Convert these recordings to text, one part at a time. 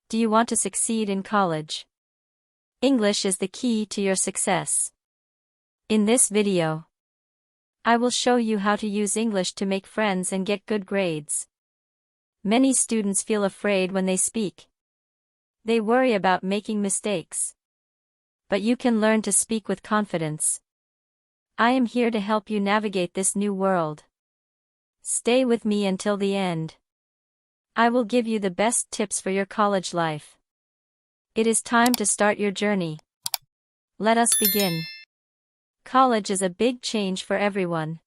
Do you want to succeed in college? English is the key to your success. In this video, I will show you how to use English to make friends and get good grades. Many students feel afraid when they speak. They worry about making mistakes. But you can learn to speak with confidence. I am here to help you navigate this new world. Stay with me until the end. I will give you the best tips for your college life. It is time to start your journey. Let us begin. College is a big change for everyone.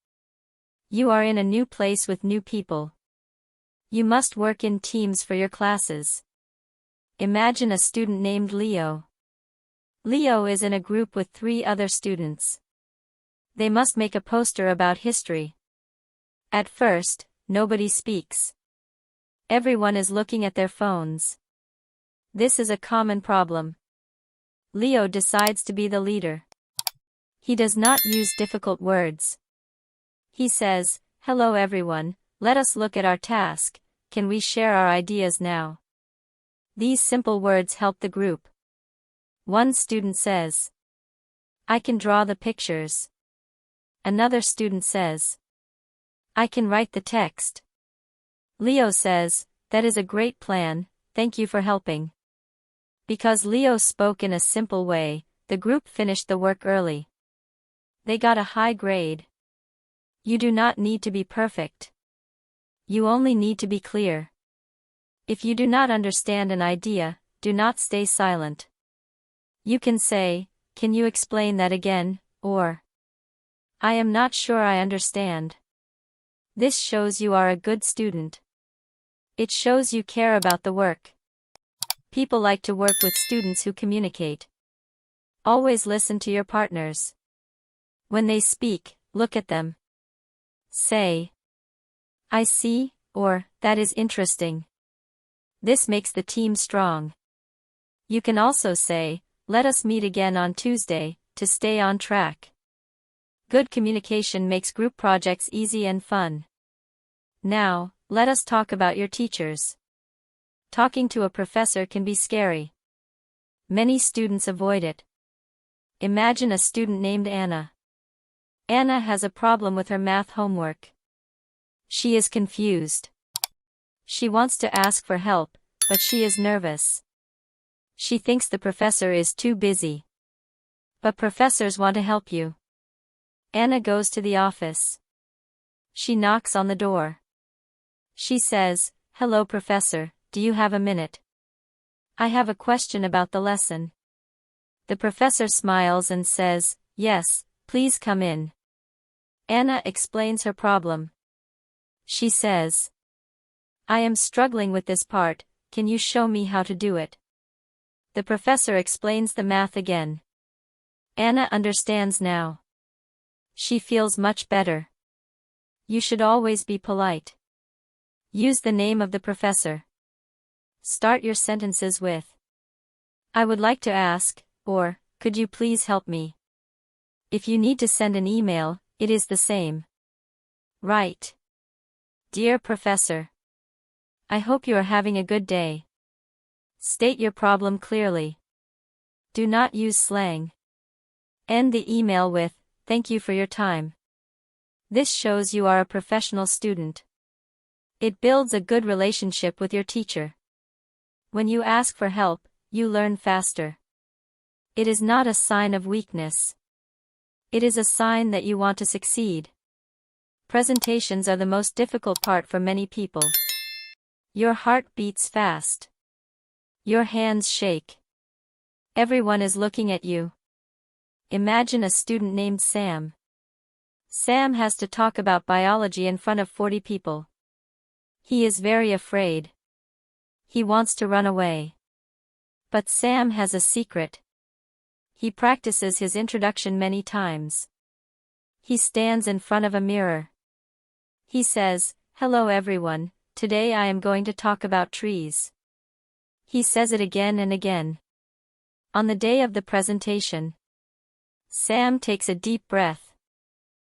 You are in a new place with new people. You must work in teams for your classes. Imagine a student named Leo. Leo is in a group with 3 other students. They must make a poster about history. At first, nobody speaks. Everyone is looking at their phones. This is a common problem. Leo decides to be the leader. He does not use difficult words. He says, "Hello everyone, let us look at our task. Can we share our ideas now?" These simple words help the group. One student says, "I can draw the pictures." Another student says, "I can write the text." Leo says, "That is a great plan, thank you for helping." Because Leo spoke in a simple way, the group finished the work early. They got a high grade. You do not need to be perfect. You only need to be clear. If you do not understand an idea, do not stay silent. You can say, "Can you explain that again?" or "I am not sure I understand." This shows you are a good student. It shows you care about the work. People like to work with students who communicate. Always listen to your partners. When they speak, look at them. Say, "I see," or "That is interesting." This makes the team strong. You can also say, "Let us meet again on Tuesday," to stay on track. Good communication makes group projects easy and fun. Now, let us talk about your teachers. Talking to a professor can be scary. Many students avoid it. Imagine a student named Anna. Anna has a problem with her math homework. She is confused. She wants to ask for help, but she is nervous. She thinks the professor is too busy. But professors want to help you. Anna goes to the office. She knocks on the door. She says, "Hello professor, do you have a minute? I have a question about the lesson." The professor smiles and says, "Yes, please come in." Anna explains her problem. She says, "I am struggling with this part, can you show me how to do it?" The professor explains the math again. Anna understands now. She feels much better. You should always be polite. Use the name of the professor. Start your sentences with, "I would like to ask," or "Could you please help me?" If you need to send an email, it is the same. Write, "Dear Professor, I hope you are having a good day." State your problem clearly. Do not use slang. End the email with, "Thank you for your time." This shows you are a professional student. It builds a good relationship with your teacher. When you ask for help, you learn faster. It is not a sign of weakness. It is a sign that you want to succeed. Presentations are the most difficult part for many people. Your heart beats fast. Your hands shake. Everyone is looking at you. Imagine a student named Sam. Sam has to talk about biology in front of 40 people. He is very afraid. He wants to run away. But Sam has a secret. He practices his introduction many times. He stands in front of a mirror. He says, "Hello everyone, today I am going to talk about trees." He says it again and again. On the day of the presentation, Sam takes a deep breath.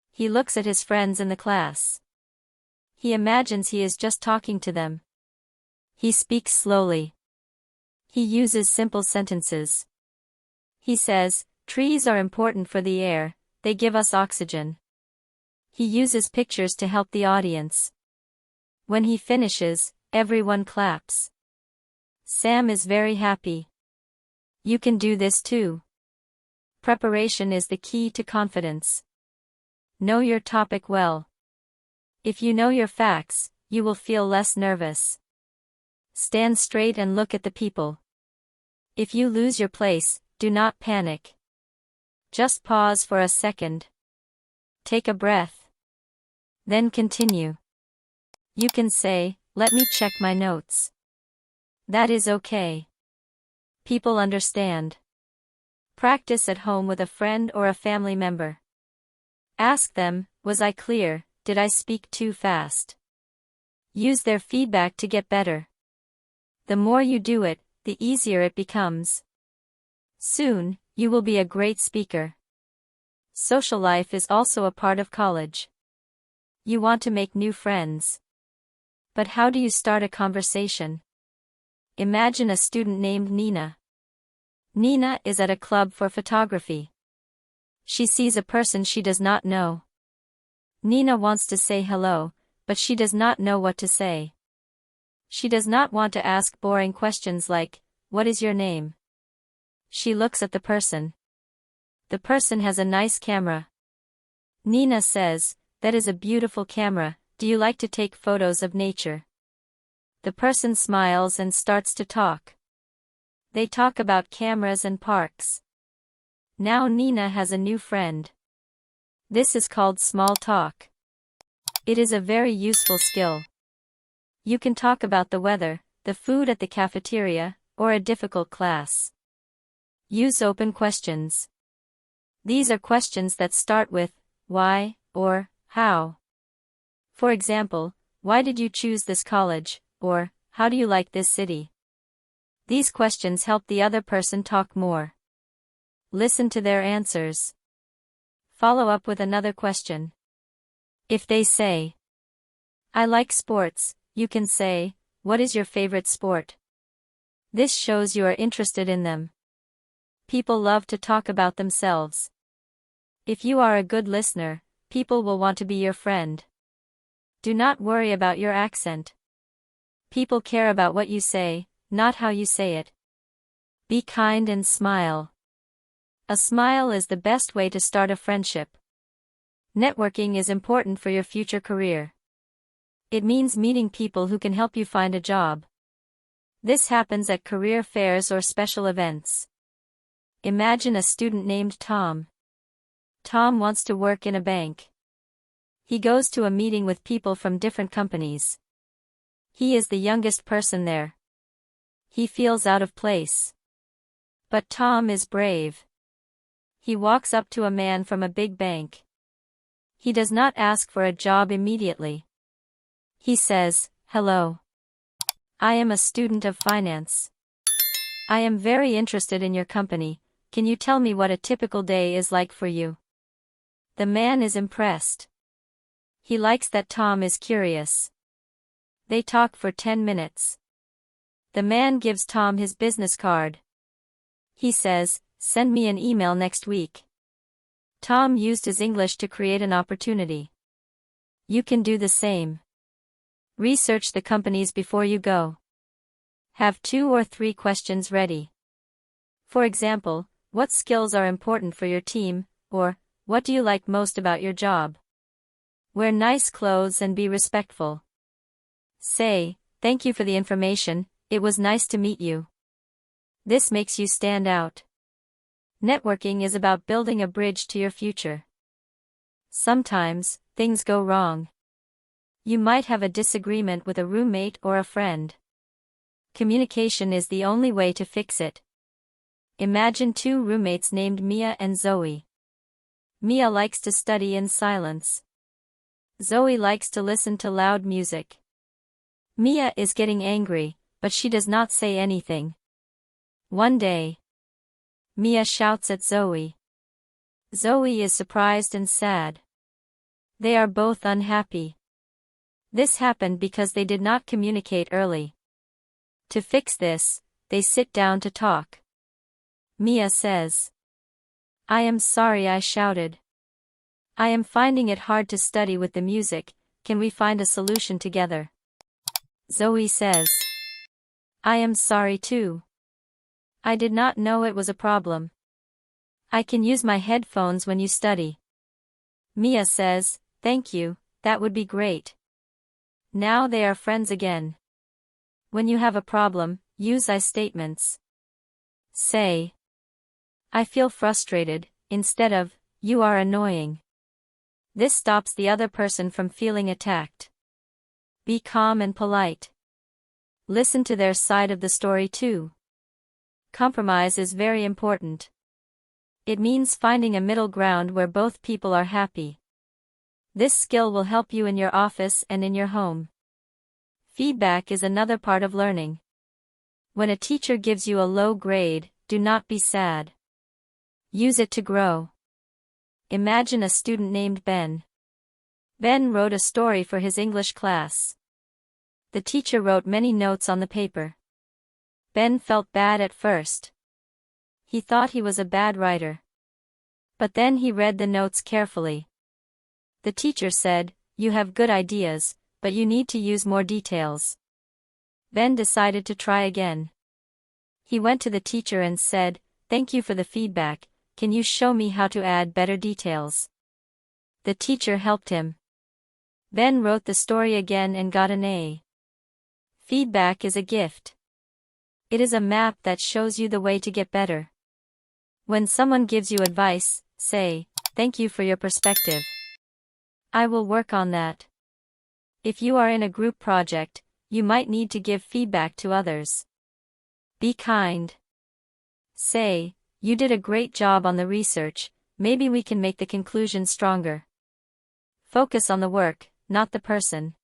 He looks at his friends in the class. He imagines he is just talking to them. He speaks slowly. He uses simple sentences. He says, trees are important for the air, they give us oxygen. He uses pictures to help the audience. When he finishes, everyone claps. Sam is very happy. You can do this too. Preparation is the key to confidence. Know your topic well. If you know your facts, you will feel less nervous. Stand straight and look at the people. If you lose your place, do not panic. Just pause for a second. Take a breath. Then continue. You can say, let me check my notes. That is okay. People understand. Practice at home with a friend or a family member. Ask them, was I clear, did I speak too fast? Use their feedback to get better. The more you do it, the easier it becomes. Soon, you will be a great speaker. Social life is also a part of college. You want to make new friends. But how do you start a conversation? Imagine a student named Nina. Nina is at a club for photography. She sees a person she does not know. Nina wants to say hello, but she does not know what to say. She does not want to ask boring questions like, what is your name? She looks at the person. The person has a nice camera. Nina says, that is a beautiful camera, do you like to take photos of nature? The person smiles and starts to talk. They talk about cameras and parks. Now Nina has a new friend. This is called small talk. It is a very useful skill. You can talk about the weather, the food at the cafeteria, or a difficult class. Use open questions. These are questions that start with, why, or, how. For example, why did you choose this college, or, how do you like this city? These questions help the other person talk more. Listen to their answers. Follow up with another question. If they say, I like sports, you can say, what is your favorite sport? This shows you are interested in them. People love to talk about themselves. If you are a good listener, people will want to be your friend. Do not worry about your accent. People care about what you say, not how you say it. Be kind and smile. A smile is the best way to start a friendship. Networking is important for your future career. It means meeting people who can help you find a job. This happens at career fairs or special events. Imagine a student named Tom. Tom wants to work in a bank. He goes to a meeting with people from different companies. He is the youngest person there. He feels out of place. But Tom is brave. He walks up to a man from a big bank. He does not ask for a job immediately. He says, hello. I am a student of finance. I am very interested in your company. Can you tell me what a typical day is like for you? The man is impressed. He likes that Tom is curious. They talk for 10 minutes. The man gives Tom his business card. He says, send me an email next week. Tom used his English to create an opportunity. You can do the same. Research the companies before you go. Have 2 or 3 questions ready. For example, what skills are important for your team, or, what do you like most about your job? Wear nice clothes and be respectful. Say, thank you for the information, it was nice to meet you. This makes you stand out. Networking is about building a bridge to your future. Sometimes, things go wrong. You might have a disagreement with a roommate or a friend. Communication is the only way to fix it. Imagine 2 roommates named Mia and Zoe. Mia likes to study in silence. Zoe likes to listen to loud music. Mia is getting angry, but she does not say anything. One day, Mia shouts at Zoe. Zoe is surprised and sad. They are both unhappy. This happened because they did not communicate early. To fix this, they sit down to talk. Mia says, "I am sorry I shouted. I am finding it hard to study with the music, can we find a solution together?" Zoe says, "I am sorry too. I did not know it was a problem. I can use my headphones when you study." Mia says, "Thank you, that would be great." Now they are friends again. When you have a problem, use I statements. Say, "I feel frustrated," instead of, "You are annoying." This stops the other person from feeling attacked. Be calm and polite. Listen to their side of the story too. Compromise is very important. It means finding a middle ground where both people are happy. This skill will help you in your office and in your home. Feedback is another part of learning. When a teacher gives you a low grade, do not be sad. Use it to grow. Imagine a student named Ben. Ben wrote a story for his English class. The teacher wrote many notes on the paper. Ben felt bad at first. He thought he was a bad writer. But then he read the notes carefully. The teacher said, "You have good ideas, but you need to use more details." Ben decided to try again. He went to the teacher and said, "Thank you for the feedback, can you show me how to add better details?" The teacher helped him. Ben wrote the story again and got an A. Feedback is a gift. It is a map that shows you the way to get better. When someone gives you advice, say, "Thank you for your perspective. I will work on that." If you are in a group project, you might need to give feedback to others. Be kind. Say, "You did a great job on the research, maybe we can make the conclusion stronger." Focus on the work, not the person.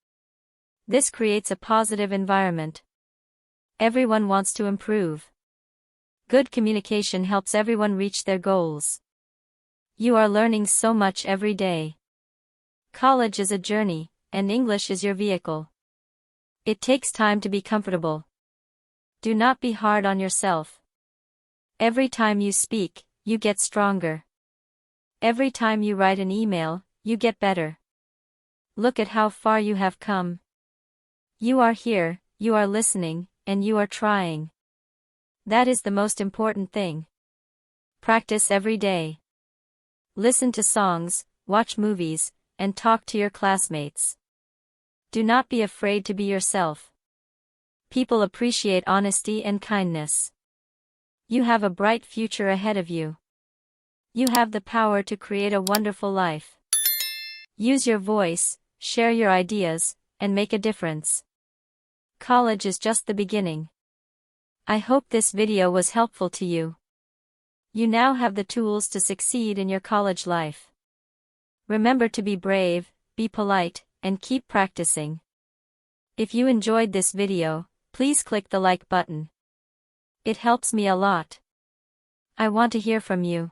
This creates a positive environment. Everyone wants to improve. Good communication helps everyone reach their goals. You are learning so much every day. College is a journey, and English is your vehicle. It takes time to be comfortable. Do not be hard on yourself. Every time you speak, you get stronger. Every time you write an email, you get better. Look at how far you have come. You are here, you are listening, and you are trying. That is the most important thing. Practice every day. Listen to songs, watch movies, and talk to your classmates. Do not be afraid to be yourself. People appreciate honesty and kindness. You have a bright future ahead of you. You have the power to create a wonderful life. Use your voice, share your ideas, and make a difference. College is just the beginning. I hope this video was helpful to you. You now have the tools to succeed in your college life. Remember to be brave, be polite, and keep practicing. If you enjoyed this video, please click the like button. It helps me a lot. I want to hear from you.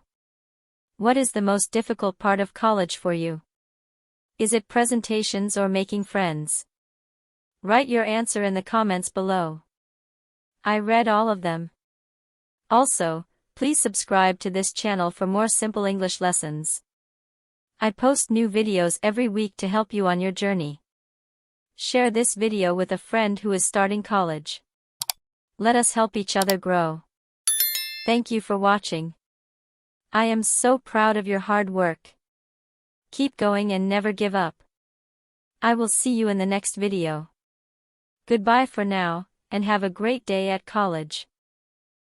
What is the most difficult part of college for you? Is it presentations or making friends? Write your answer in the comments below. I read all of them. Also, please subscribe to this channel for more simple English lessons. I post new videos every week to help you on your journey. Share this video with a friend who is starting college. Let us help each other grow. Thank you for watching. I am so proud of your hard work. Keep going and never give up. I will see you in the next video. Goodbye for now, and have a great day at college.